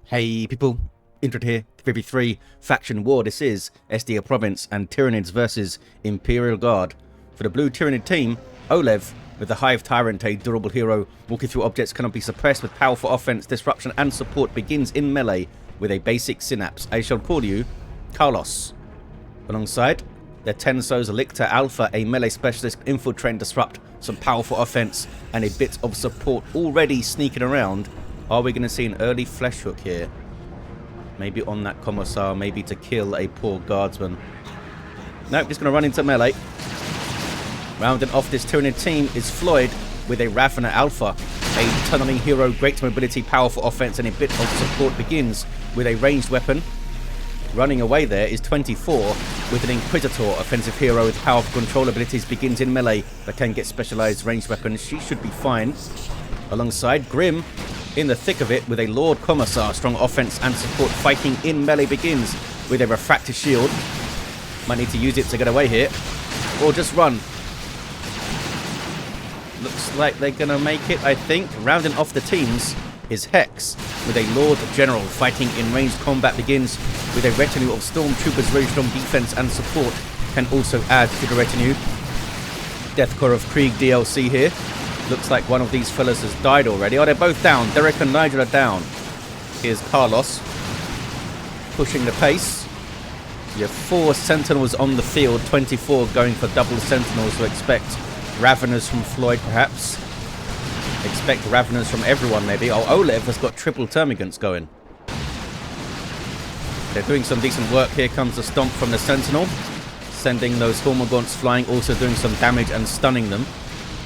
Hey people, Intro here, 3v3 Faction War. This is SDA Province and Tyranids versus Imperial Guard. For the blue Tyranid team, oLev with the Hive Tyrant, a durable hero, walking through objects cannot be suppressed with powerful offense, disruption and support, begins in melee with a basic synapse. I shall call you Carlos. Alongside, their Tenso's Lictor Alpha, a melee specialist, infiltrate and disrupt, some powerful offense and a bit of support already sneaking around. Are we going to see an early flesh hook here? Maybe on that Commissar, maybe to kill a poor guardsman. Nope, just going to run into melee. Rounding off this Tyranid team is Floid with a Ravener Alpha. A tunneling hero, great mobility, powerful offense, and a bit of support begins with a ranged weapon. Running away there is 24 with an Inquisitor, offensive hero with powerful control abilities, begins in melee but can get specialized ranged weapons. She should be fine. Alongside Grimm, in the thick of it with a Lord Commissar, strong offense and support, fighting in melee begins with a refractor shield. Might need to use it to get away here, or just run. Looks like they're gonna make it, I think. Rounding off the teams is Hex with a Lord General, fighting in ranged combat begins with a retinue of stormtroopers, very strong defense and support, can also add to the retinue. Deathcore of Krieg DLC here. Looks like one of these fellas has died already. Oh, they're both down. Derek and Nigel are down. Here's Carlos pushing the pace. You have 4 Sentinels on the field, 24 going for double Sentinels, so expect Raveners from Floid perhaps. Expect Raveners from everyone maybe. Oh, oLev has got triple Termagants going. They're doing some decent work. Here comes the stomp from the Sentinel, sending those Hormagaunts flying, also doing some damage and stunning them.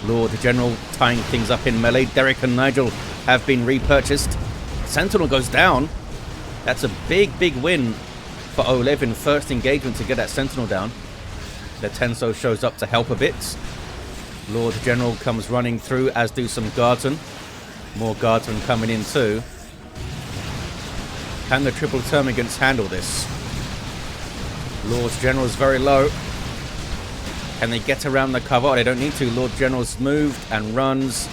Lord General tying things up in melee. Derek and Nigel have been repurchased. Sentinel goes down. That's a big win for oLev in first engagement to get that Sentinel down. The Tenso shows up to help a bit. Lord General comes running through, as do some guardsmen. More guardsmen coming in too. Can the triple Termagants handle this? Lord General's very low. Can they get around the cover? Oh, they don't need to. Lord General's moved and runs.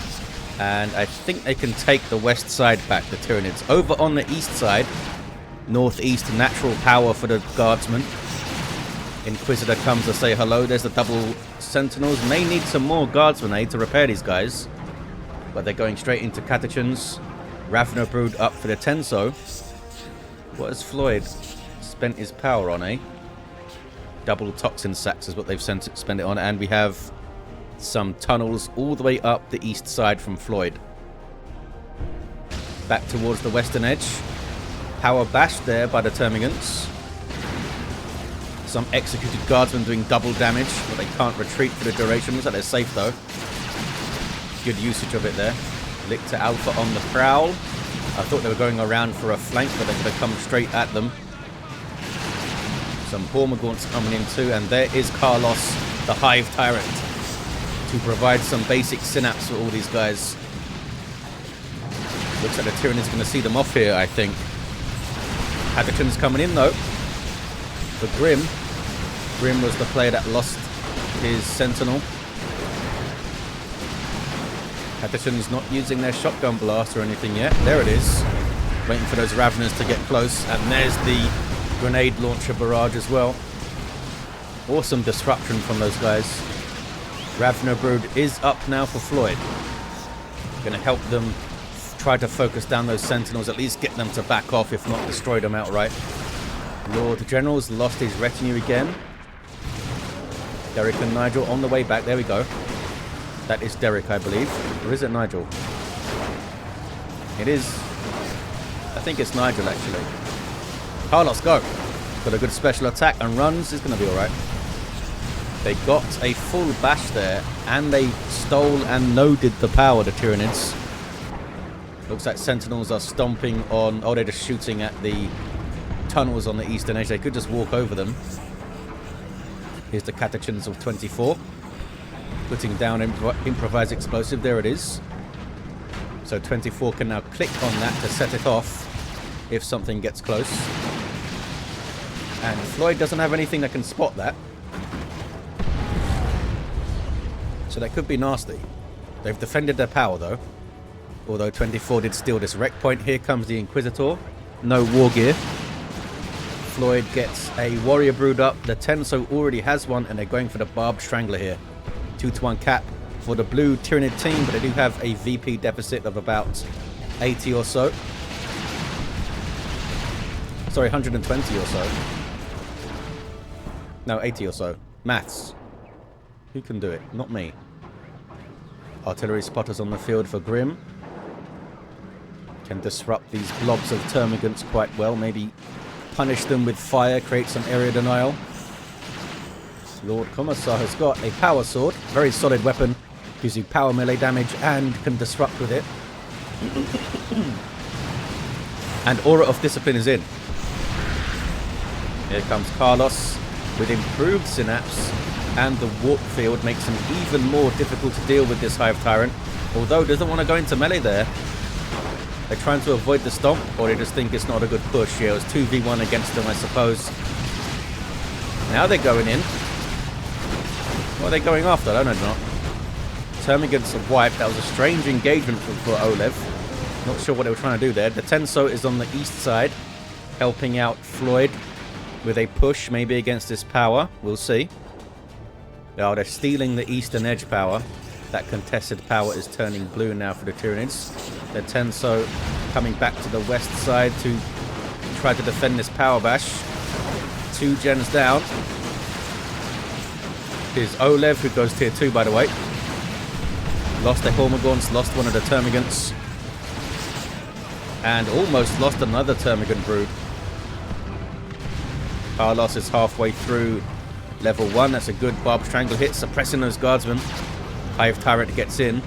And I think they can take the west side back, the Tyranids. Over on the east side, northeast, natural power for the guardsmen. Inquisitor comes to say hello. There's the double Sentinels. May need some more guardsmen aid to repair these guys. But they're going straight into Catechins. Ravener Brood up for the Tenso. What has Floyd spent his power on, eh? Double toxin sacks is what they've spent it on, and we have some tunnels all the way up the east side from Floyd. Back towards the western edge. Power bashed there by the Termagants. Some executed guardsmen doing double damage, but they can't retreat for the duration. Looks like they're safe though. Good usage of it there. Lictor Alpha on the prowl. I thought they were going around for a flank, but they could have come straight at them. Some Hormagaunts coming in too, and there is Carlos, the Hive Tyrant, to provide some basic synapse for all these guys. Looks like the Tyranid's going to see them off here, I think. Catechins coming in though. For Grimm. Grimm was the player that lost his Sentinel. Catechins not using their shotgun blast or anything yet. There it is. Waiting for those Raveners to get close, and there's the grenade launcher barrage as well. Awesome disruption from those guys. Ravener Brood is up now for Floyd. Going to help them try to focus down those Sentinels, at least get them to back off, if not destroy them outright. Lord General's lost his retinue again. Derek and Nigel on the way back. There we go. That is Derek, I believe. Or is it Nigel? It is. I think it's Nigel, actually. Carlos, go. Got a good special attack and runs. Is going to be alright. They got a full bash there, and they stole and noded the power, the Tyranids. Looks like Sentinels are stomping on... Oh, they're just shooting at the tunnels on the eastern edge. They could just walk over them. Here's the Catechins of 24. Putting down improvised explosive. There it is. So 24 can now click on that to set it off if something gets close. And Floyd doesn't have anything that can spot that. So that could be nasty. They've defended their power though. Although 24 did steal this wreck point. Here comes the Inquisitor. No war gear. Floid gets a warrior brood up. The Tenso already has one, and they're going for the barbed strangler here. 2-to-1 cap for the blue Tyranid team, but they do have a VP deficit of about 80 or so. Sorry, 120 or so. No, 80 or so. Maths. Who can do it? Not me. Artillery spotters on the field for Grimm. Can disrupt these blobs of termagants quite well. Maybe punish them with fire, create some area denial. Lord Commissar has got a power sword. Very solid weapon. Gives you power melee damage and can disrupt with it. And Aura of Discipline is in. Here comes Carlos with improved synapse, and the warp field makes him even more difficult to deal with this Hive Tyrant. Although doesn't want to go into melee there. They're trying to avoid the stomp, or they just think it's not a good push. Yeah, it was 2v1 against them, I suppose. Now they're going in. What are they going after? I don't know. Termagants are wiped. That was a strange engagement for oLev. Not sure what they were trying to do there. The Tenso is on the east side, helping out Floid with a push, maybe against this power. We'll see. Oh, they're stealing the eastern edge power. That contested power is turning blue now for the Tyranids. The Tenso coming back to the west side to try to defend this power bash. 2 gens down. Here's oLev, who goes tier 2, by the way. Lost the Hormagaunts, lost one of the Termagants. And almost lost another Termagant brood. Carlos is halfway through level 1. That's a good Barb Strangle hit, suppressing those guardsmen. Hive Tyrant gets in.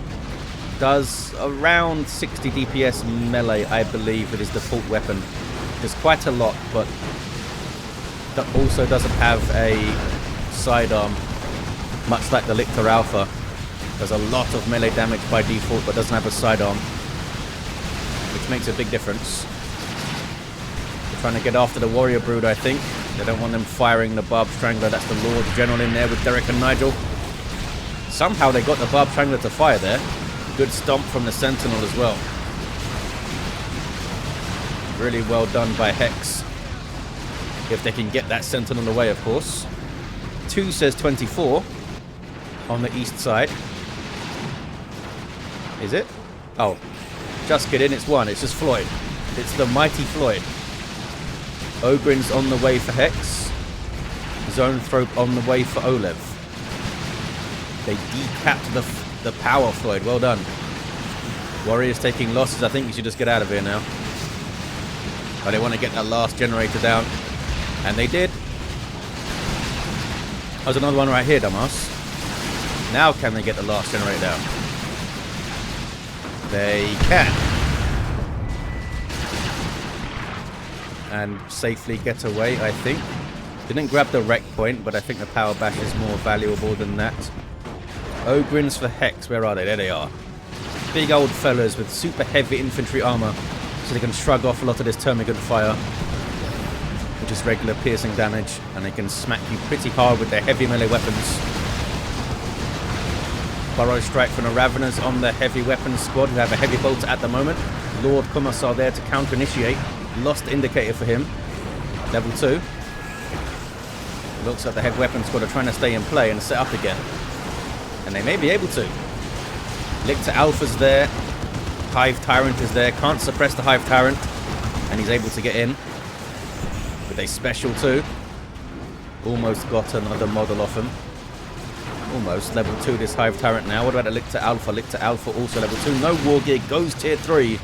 Does around 60 DPS melee, I believe, with his default weapon. There's quite a lot, but that also doesn't have a sidearm, much like the Lictor Alpha. Does a lot of melee damage by default, but doesn't have a sidearm, which makes a big difference. They're trying to get after the Warrior Brood, I think. They don't want them firing the Barb Strangler. That's the Lord General in there with Derek and Nigel. Somehow they got the Barb Strangler to fire there. Good stomp from the Sentinel as well. Really well done by Hex. If they can get that Sentinel away, of course. 2 says 24 on the east side. Is it? Oh, just kidding. It's 1. It's just Floid. It's the mighty Floid. Ogren's on the way for Hex. Zoanthrope on the way for oLev. They decapped the power Floid. Well done. Warriors taking losses. I think you should just get out of here now. But they want to get that last generator down. And they did. There's another one right here, dumbass. Now can they get the last generator down? They can. And safely get away, I think. Didn't grab the wreck point, but I think the power bash is more valuable than that. Ogrins for Hex. Where are they? There they are. Big old fellas with super heavy infantry armor, so they can shrug off a lot of this Termagant fire, which is regular piercing damage, and they can smack you pretty hard with their heavy melee weapons. Burrow strike from the Raveners on the heavy weapons squad, who have a heavy bolt at the moment. Lord Commissar there to counter-initiate. Lost indicator for him. Level 2. Looks like the heavy weapons squad are trying to stay in play and set up again. And they may be able to. Lictor Alpha's there. Hive Tyrant is there. Can't suppress the Hive Tyrant. And he's able to get in. With a special too. Almost got another model off him. Almost. Level 2 this Hive Tyrant now. What about the Lictor Alpha? Lictor Alpha also level 2. No war gear. Goes tier 3.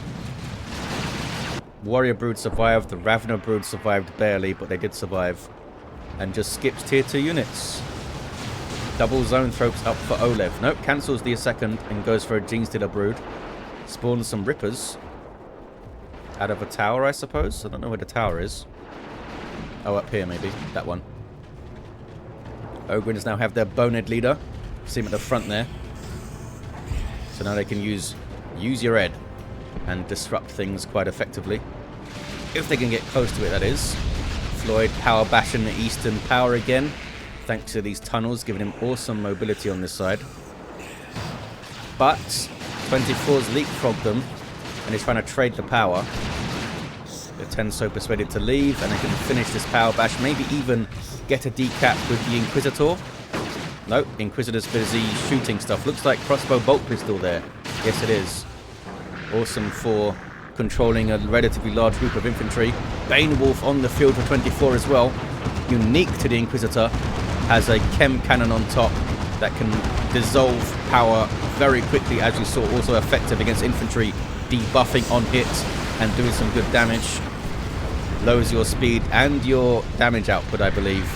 Warrior Brood survived. The Ravener Brood survived barely, but they did survive. And just skips tier 2 units. Double Zoanthropes up for oLev. Nope, cancels the second and goes for a Genestealer Brood. Spawns some Rippers. Out of a tower, I suppose? I don't know where the tower is. Oh, up here maybe. That one. Ogrins now have their bonehead leader. See him at the front there. So now they can use your head and disrupt things quite effectively. If they can get close to it, that is. Floid power bashing the eastern power again. Thanks to these tunnels, giving him awesome mobility on this side. But 24's leapfrogged them, and he's trying to trade the power. The Tenso persuaded to leave, and they can finish this power bash. Maybe even get a decap with the Inquisitor. Nope, Inquisitor's busy shooting stuff. Looks like crossbow bolt pistol there. Yes, it is. Awesome for controlling a relatively large group of infantry. Bane Wolf on the field for 24 as well. Unique to the Inquisitor. Has a chem cannon on top that can dissolve power very quickly, as you saw. Also effective against infantry, debuffing on hit and doing some good damage. Lowers your speed and your damage output, I believe.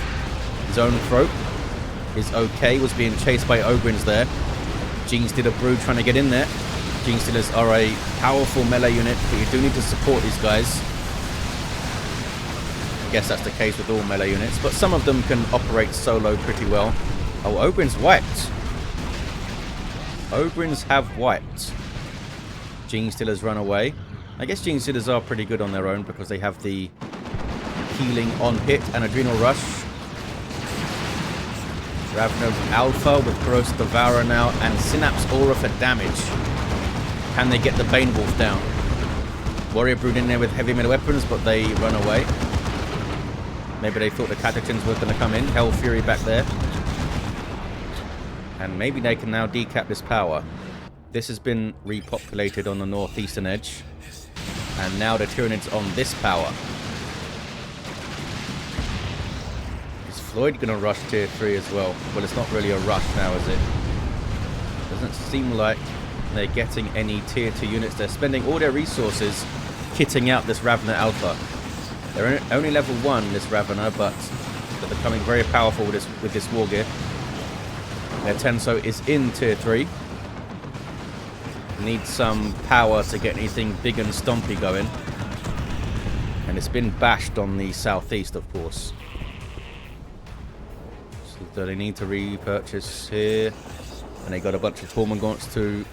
Zone Throat is okay. Was being chased by Ogryns there. Genestealer Brood trying to get in there. Genestealers are a powerful melee unit, but you do need to support these guys. I guess that's the case with all melee units, but some of them can operate solo pretty well. Oh, Ogryns wiped. Ogryns have wiped. Genestealers run away. I guess Genestealers are pretty good on their own because they have the healing on hit and Adrenal Rush. Ravno Alpha with Corrosive Devourer now and Synapse Aura for damage. Can they get the Bane Wolf down? Warrior Brood in there with heavy metal weapons, but they run away. Maybe they thought the Catechins were going to come in. Hell Fury back there. And maybe they can now decap this power. This has been repopulated on the northeastern edge. And now the Tyranids on this power. Is Floid going to rush tier 3 as well? Well, it's not really a rush now, is it? Doesn't seem like they're getting any tier 2 units. They're spending all their resources kitting out this Ravener Alpha. They're only level 1, this Ravener, but they're becoming very powerful with this war gear. Their Tenso is in tier 3. Needs some power to get anything big and stompy going. And it's been bashed on the southeast, of course. So they need to repurchase here. And they got a bunch of Hormagaunts to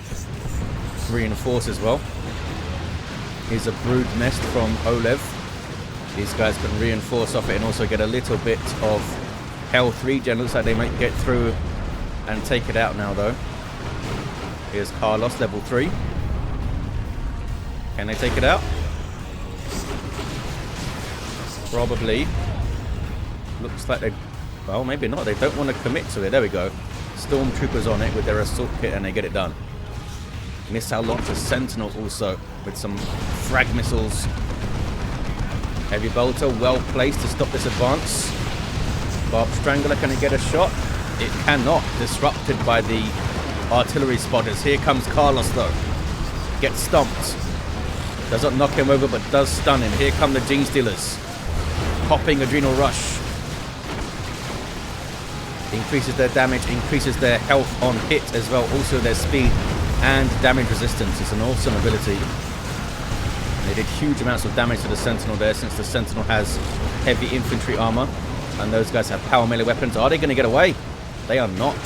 reinforce as well. Here's a Brood Nest from oLev. These guys can reinforce off it and also get a little bit of Hell 3 gen. Looks like they might get through and take it out now, though. Here's Carlos, level 3. Can they take it out? Probably. Looks like they... Well, maybe not. They don't want to commit to it. There we go. Stormtroopers on it with their assault kit and they get it done. Missile launcher Sentinel also with some frag missiles. Heavy bolter well placed to stop this advance. Barb Strangler, can it get a shot? It cannot. Disrupted by the artillery spotters. Here comes Carlos though. Gets stomped. Doesn't knock him over but does stun him. Here come the Genestealers. Popping Adrenal Rush. Increases their damage, increases their health on hit as well. Also their speed and damage resistance. It's an awesome ability. They did huge amounts of damage to the Sentinel there, since the Sentinel has heavy infantry armor. And those guys have power melee weapons. Are they going to get away? They are not.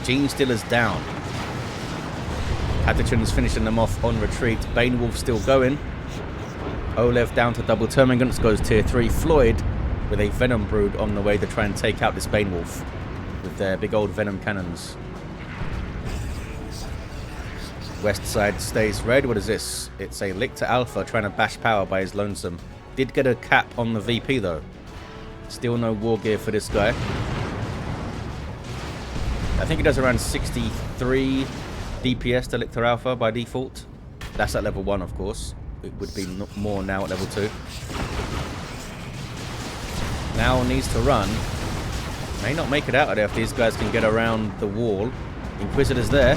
Genestealers down. Catechins finishing them off on retreat. Bane Wolf still going. oLev down to double Termagants, goes tier 3. Floid with a Venom Brood on the way to try and take out this Bane Wolf with their big old Venom cannons. West side stays red. What is this? It's a Lictor Alpha trying to bash power by his lonesome. Did get a cap on the VP though. Still no war gear for this guy. I think he does around 63 DPS to Lictor Alpha by default. That's at level 1, of course. It would be more now at level 2. Now needs to run. May not make it out of there if these guys can get around the wall. Inquisitor's there.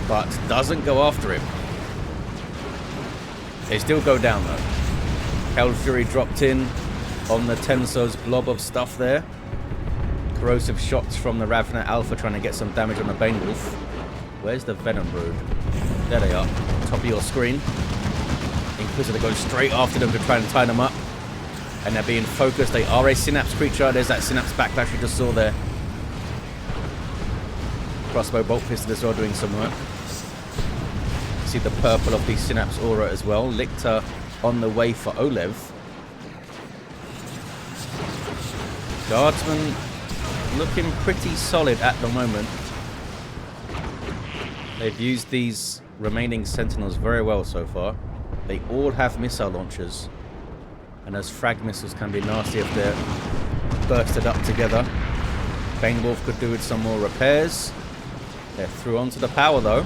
But doesn't go after him. They still go down though. Hell Fury dropped in on the Tenso's blob of stuff there. Corrosive shots from the Ravener Alpha trying to get some damage on the Bane Wolf. Where's the Venom Brood? There they are. Top of your screen. Inquisitor goes straight after them to try and tie them up. And they're being focused. They are a Synapse creature. There's that Synapse backlash you just saw there. Crossbow bolt pistol as well doing some work. See the purple of the Synapse aura as well. Lictor on the way for oLev. Guardsmen looking pretty solid at the moment. They've used these remaining Sentinels very well so far. They all have missile launchers. And those frag missiles can be nasty if they're bursted up together. Bane Wolf could do with some more repairs. They're through onto the power though.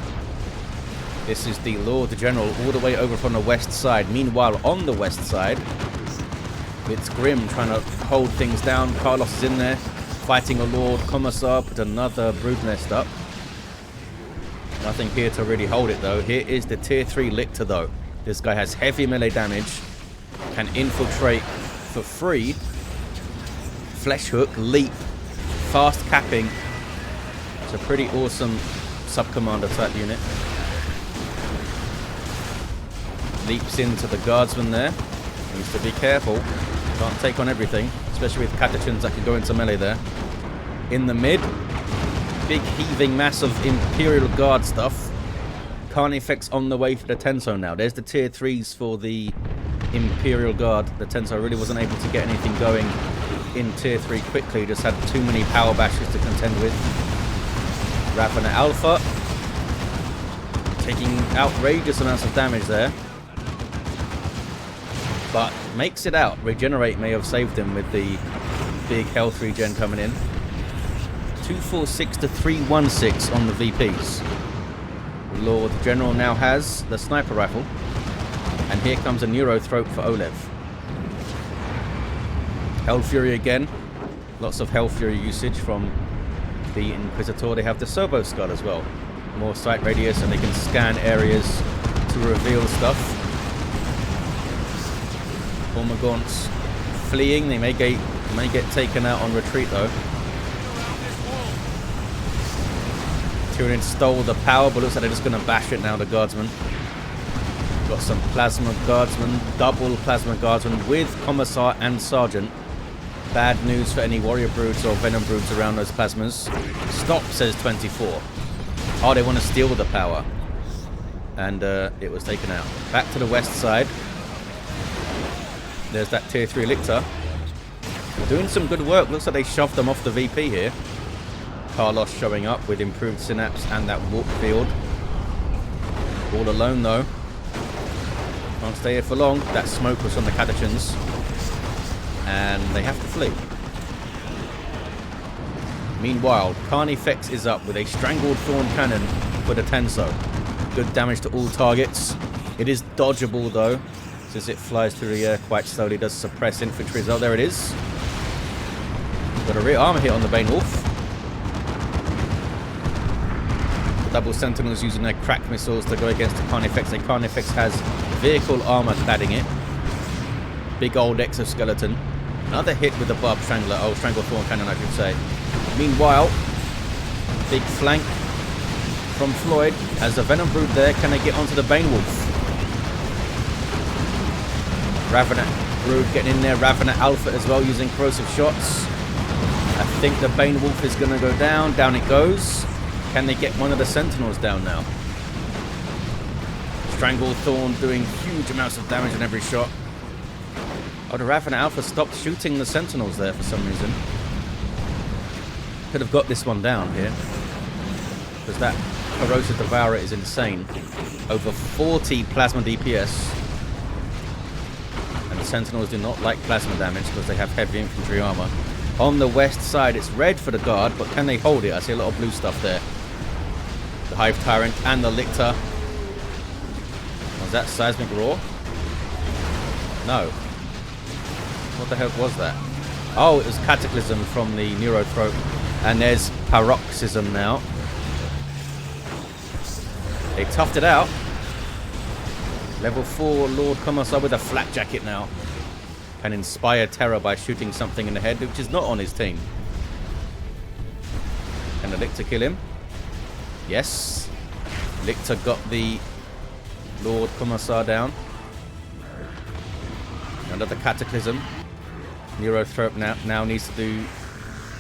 This is the Lord General all the way over from the west side. Meanwhile, on the west side, it's Grimm trying to hold things down. Carlos is in there fighting a Lord Commissar. Put another brood nest up. Nothing here to really hold it though. Here is the tier 3 Lictor though. This guy has heavy melee damage. Can infiltrate for free. Flesh hook, leap, fast capping. It's a pretty awesome sub-commander type unit. Leaps into the guardsman there. Needs to be careful. Can't take on everything, especially with catechins that can go into melee there. In the mid, big heaving mass of Imperial Guard stuff. Carnifex on the way for the Tenso now. There's the tier 3s for the Imperial Guard. The Tenso really wasn't able to get anything going in tier 3 quickly. Just had too many power bashes to contend with. Ravana Alpha taking outrageous amounts of damage there. But makes it out. Regenerate may have saved him with the big health regen coming in. 246 to 316 on the VPs. Lord General now has the sniper rifle. And here comes a Neurothrope for oLev. Hell Fury again. Lots of Hell Fury usage from the Inquisitor. They have the Servo Scud as well. More sight radius and they can scan areas to reveal stuff. Formagaunts fleeing. They may get taken out on retreat though. Tyranids stole the power, but looks like they're just going to bash it now, the guardsmen. Got some plasma guardsmen, double plasma guardsmen with Commissar and Sergeant. Bad news for any warrior broods or venom broods around those plasmas. Stop, says 24. Oh, they want to steal the power. And it was taken out. Back to the west side. There's that tier 3 Lictor. Doing some good work. Looks like they shoved them off the VP here. Carlos showing up with improved synapse and that warp field. All alone though. Can't stay here for long. That smoke was from the catechins. And they have to flee. Meanwhile, Carnifex is up with a Strangled Thorn Cannon for the Tenso. Good damage to all targets. It is dodgeable though, since it flies through the air quite slowly. Does suppress infantry as well. There it is. Got a rear armor hit on the Bane Wolf. Double Sentinels using their crack missiles to go against the Carnifex. The Carnifex has vehicle armor cladding it. Big old exoskeleton. Another hit with the Barb Strangler. Oh, Strangled Thorn Cannon, I should say. Meanwhile, big flank from Floid. As the Venom Brood there, can they get onto the Bane Wolf? Ravana Brood getting in there. Ravana Alpha as well, using corrosive shots. I think the Bane Wolf is going to go down. Down it goes. Can they get one of the Sentinels down now? Strangled Thorn doing huge amounts of damage on every shot. Oh, the Ravana Alpha stopped shooting the Sentinels there for some reason. Could have got this one down here. Because that Corrosive Devourer is insane. Over 40 plasma DPS. And the Sentinels do not like plasma damage because they have heavy infantry armor. On the west side, it's red for the guard, but can they hold it? I see a lot of blue stuff there. The Hive Tyrant and the Lictor. Was that Seismic Roar? No. What the hell was that? Oh, it was Cataclysm from the Neurothrope. And there's Paroxysm now. They toughed it out. Level 4 Lord Commissar with a flak jacket now. Can inspire terror by shooting something in the head, which is not on his team. Can the Lictor kill him? Yes. Lictor got the Lord Commissar down. Another Cataclysm. Neurothrope now needs to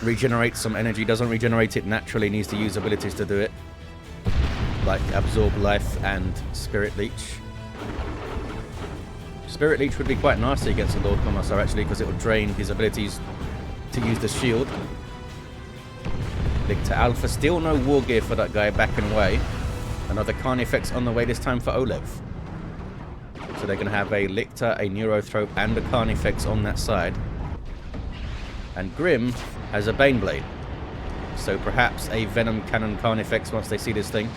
regenerate some energy. Doesn't regenerate it naturally, needs to use abilities to do it. Like Absorb Life and Spirit Leech. Spirit Leech would be quite nasty against the Lord Commissar actually, because it would drain his abilities to use the shield. Lictor Alpha, still no war gear for that guy, backing away. Another Carnifex on the way, this time for oLev. So they're going to have a Lictor, a Neurothrope, and a Carnifex on that side. And Grimm has a Baneblade. So perhaps a Venom Cannon Carnifex once they see this thing.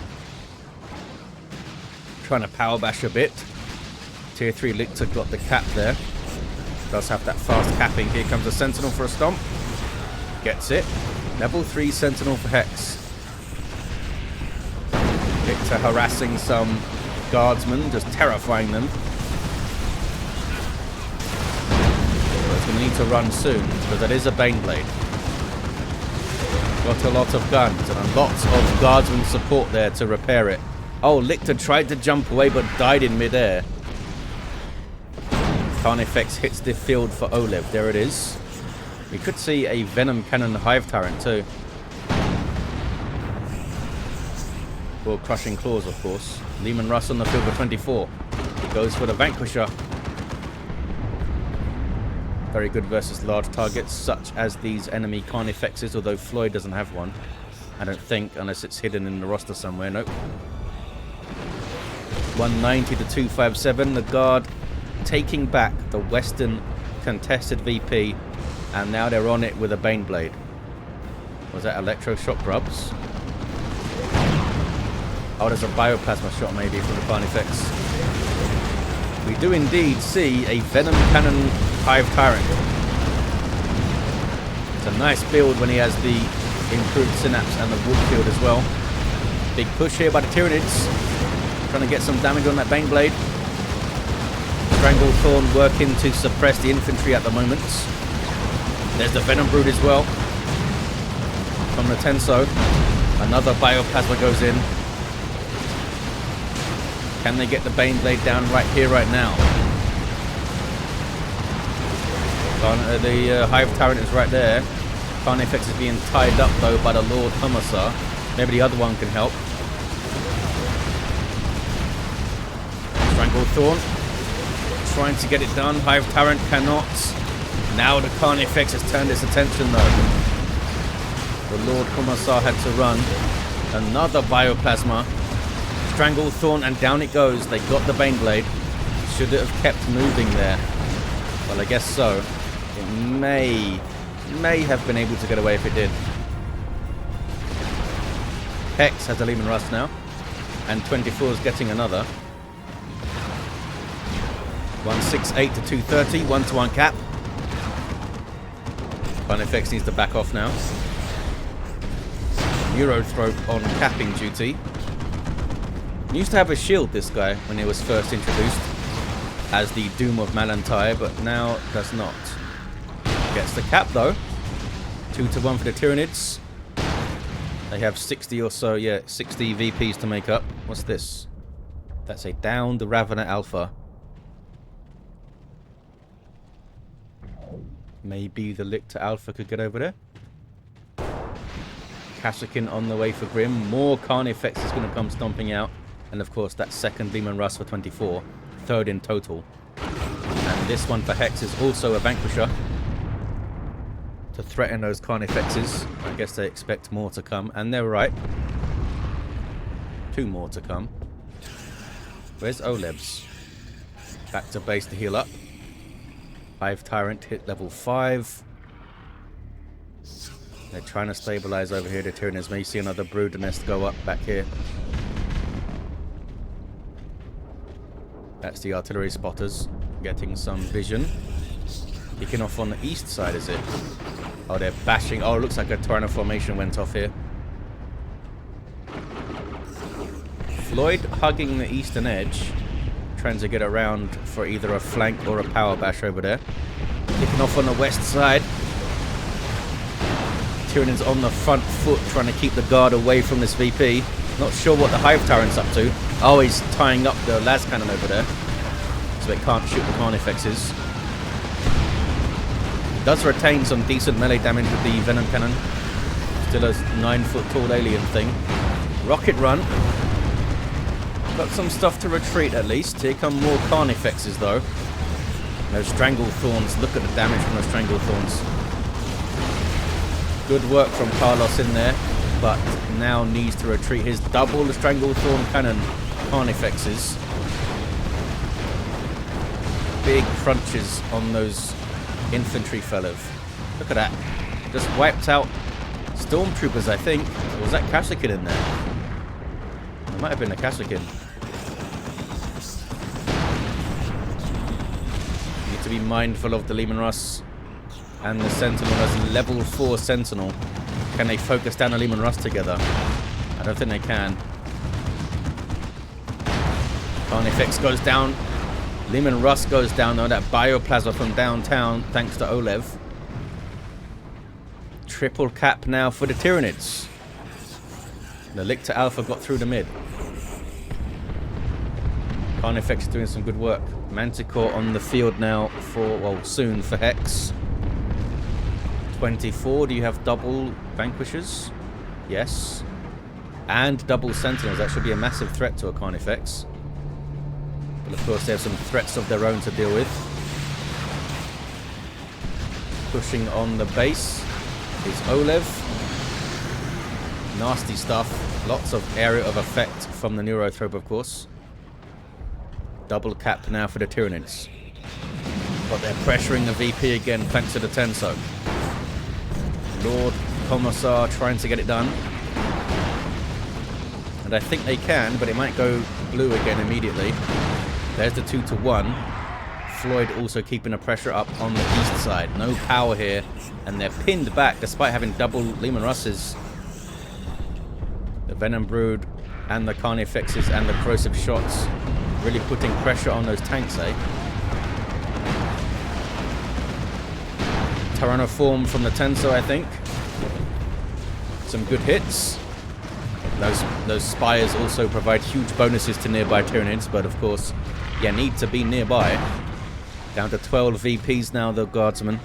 Trying to power bash a bit. Tier 3 Lictor got the cap there. Does have that fast capping. Here comes a Sentinel for a stomp. Gets it. Level 3 Sentinel for Hex. Lictor harassing some guardsmen, just terrifying them. But it's going to need to run soon, because that is a Baneblade. Got a lot of guns and lots of guardsmen support there to repair it. Oh, Lictor tried to jump away but died in midair. Carnifex hits the field for oLev. There it is. We could see a Venom Cannon Hive Tyrant too. Or Crushing Claws, of course. Leman Russ on the field for 24. He goes for the Vanquisher. Very good versus large targets, such as these enemy Carnifexes, although Floid doesn't have one. I don't think, unless it's hidden in the roster somewhere. Nope. 190 to 257. The guard taking back the Western contested VP, and now they're on it with a Baneblade. Was that Electroshock Grubs? Oh, there's a Bioplasma shot maybe from the Carnifex. We do indeed see a Venom Cannon Hive Tyrant. It's a nice build when he has the improved Synapse and the Wood Field as well. Big push here by the Tyranids. Trying to get some damage on that Baneblade. Stranglethorn working to suppress the infantry at the moment. There's the Venom Brood as well. From the Tenso. Another Bioplasma goes in. Can they get the Baneblade down right here, right now? The Hive Tyrant is right there. Carnifex is being tied up, though, by the Lord Commissar. Maybe the other one can help. Stranglethorn. Trying to get it done. Hive Tyrant cannot. Now the Carnifex has turned its attention, though. The Lord Commissar had to run. Another Bioplasma. Stranglethorn, and down it goes. They got the Baneblade. Should it have kept moving there? Well, I guess so. It may have been able to get away if it did. Hex has a Leman Russ now. And 24 is getting another. 168 to 230. 1-to-1 cap. Carnifex needs to back off now. Neurothrope on capping duty. He used to have a shield, this guy, when he was first introduced as the Doom of Malantai, but now does not. Gets the cap, though. 2-to-1 for the Tyranids. They have 60 or so, 60 VPs to make up. What's this? That's a downed Ravener Alpha. Maybe the Lictor Alpha could get over there. Kashyyykin on the way for Grimm. More Carnifex is going to come stomping out. And of course, that second Leman Russ for 24. Third in total. And this one for Hex is also a Vanquisher. To threaten those Carnifexes. I guess they expect more to come. And they're right. 2 more to come. Where's oLev's? Back to base to heal up. Hive Tyrant hit level 5. They're trying to stabilize over here. The Tyranids may see another Brood Nest go up back here. That's the artillery spotters getting some vision. Kicking off on the east side, is it? Oh, they're bashing. Oh, it looks like a Tyranno formation went off here. Floid hugging the eastern edge. Trying to get around for either a flank or a power bash over there. Kicking off on the west side. Tyranids on the front foot trying to keep the guard away from this VP. Not sure what the Hive Tyrant's up to. Oh, he's tying up the las cannon over there. So it can't shoot the Carnifexes. Does retain some decent melee damage with the Venom Cannon. Still a 9-foot-tall alien thing. Rocket run. Got some stuff to retreat at least. Here come more Carnifexes though. Those Stranglethorns. Look at the damage from those Stranglethorns. Good work from Carlos in there. But now needs to retreat. His double Stranglethorn cannon Carnifexes. big crunches on those infantry fellas. Look at that. Just wiped out stormtroopers, I think. Or was that Kashyyykin in there? It might have been a Kashyyykin. Need to be mindful of the Leman Russ and the Sentinel as level 4 Sentinel. Can they focus down the Leman Russ together? I don't think they can. Carnifex goes down. Leman Russ goes down though. That bioplasma from downtown thanks to oLev. Triple cap now for the Tyranids. The Lictor Alpha got through the mid. Carnifex is doing some good work. Manticore on the field now for, well, soon for Hex. 24, do you have double Vanquishers? Yes. And double Sentinels. That should be a massive threat to a Carnifex. But of course they have some threats of their own to deal with. Pushing on the base is oLev. Nasty stuff. Lots of area of effect from the Neurothrope, of course. Double cap now for the Tyranids. But they're pressuring the VP again thanks to the Tenso. Lord Commissar trying to get it done. And I think they can, but it might go blue again immediately. There's the 2-to-1. Floid also keeping the pressure up on the east side. No power here. And they're pinned back despite having double Leman Russes. The Venom Brood and the Carnifexes and the corrosive shots really putting pressure on those tanks, eh? Tyrannoform from the Tenso, I think. Some good hits. Those spires also provide huge bonuses to nearby Tyranids, but of course, you need to be nearby. Down to 12 VPs now, the Guardsmen.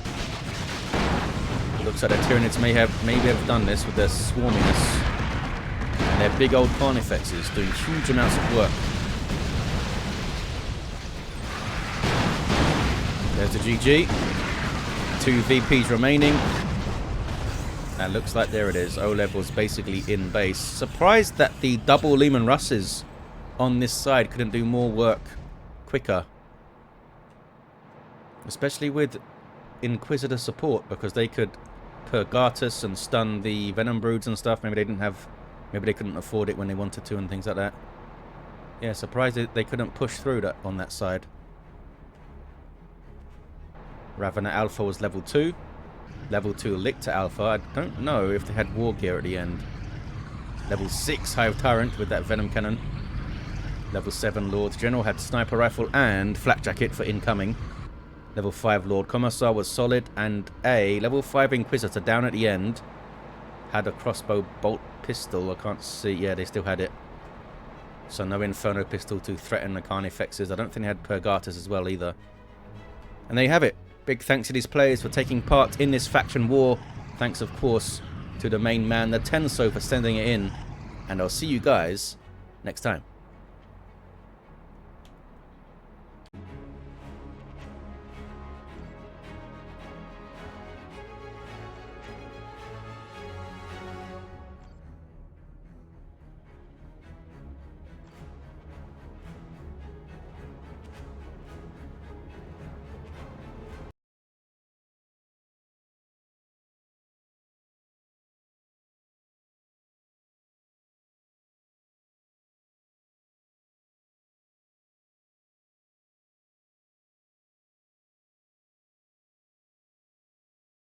Looks like the Tyranids maybe have done this with their swarminess. And their big old Carnifexes doing huge amounts of work. There's the GG. 2 VPs remaining. That looks like there it is. oLev was basically in base. Surprised that the double Leman Russes on this side couldn't do more work quicker. Especially with Inquisitor support, because they could Purgatus and stun the Venom Broods and stuff. Maybe they couldn't afford it when they wanted to and things like that. Yeah, surprised they couldn't push through that on that side. Ravener Alpha was level 2. Level 2 Lictor Alpha. I don't know if they had war gear at the end. Level 6 Hive Tyrant with that Venom Cannon. Level 7 Lord General had Sniper Rifle and Flak Jacket for incoming. Level 5 Lord Commissar was solid. And a level 5 Inquisitor down at the end had a crossbow bolt pistol. I can't see. Yeah, they still had it. So no Inferno pistol to threaten the Carnifexes. I don't think they had Purgatus as well either. And there you have it. Big thanks to these players for taking part in this faction war. Thanks, of course, to the main man, the Tenso, for sending it in. And I'll see you guys next time.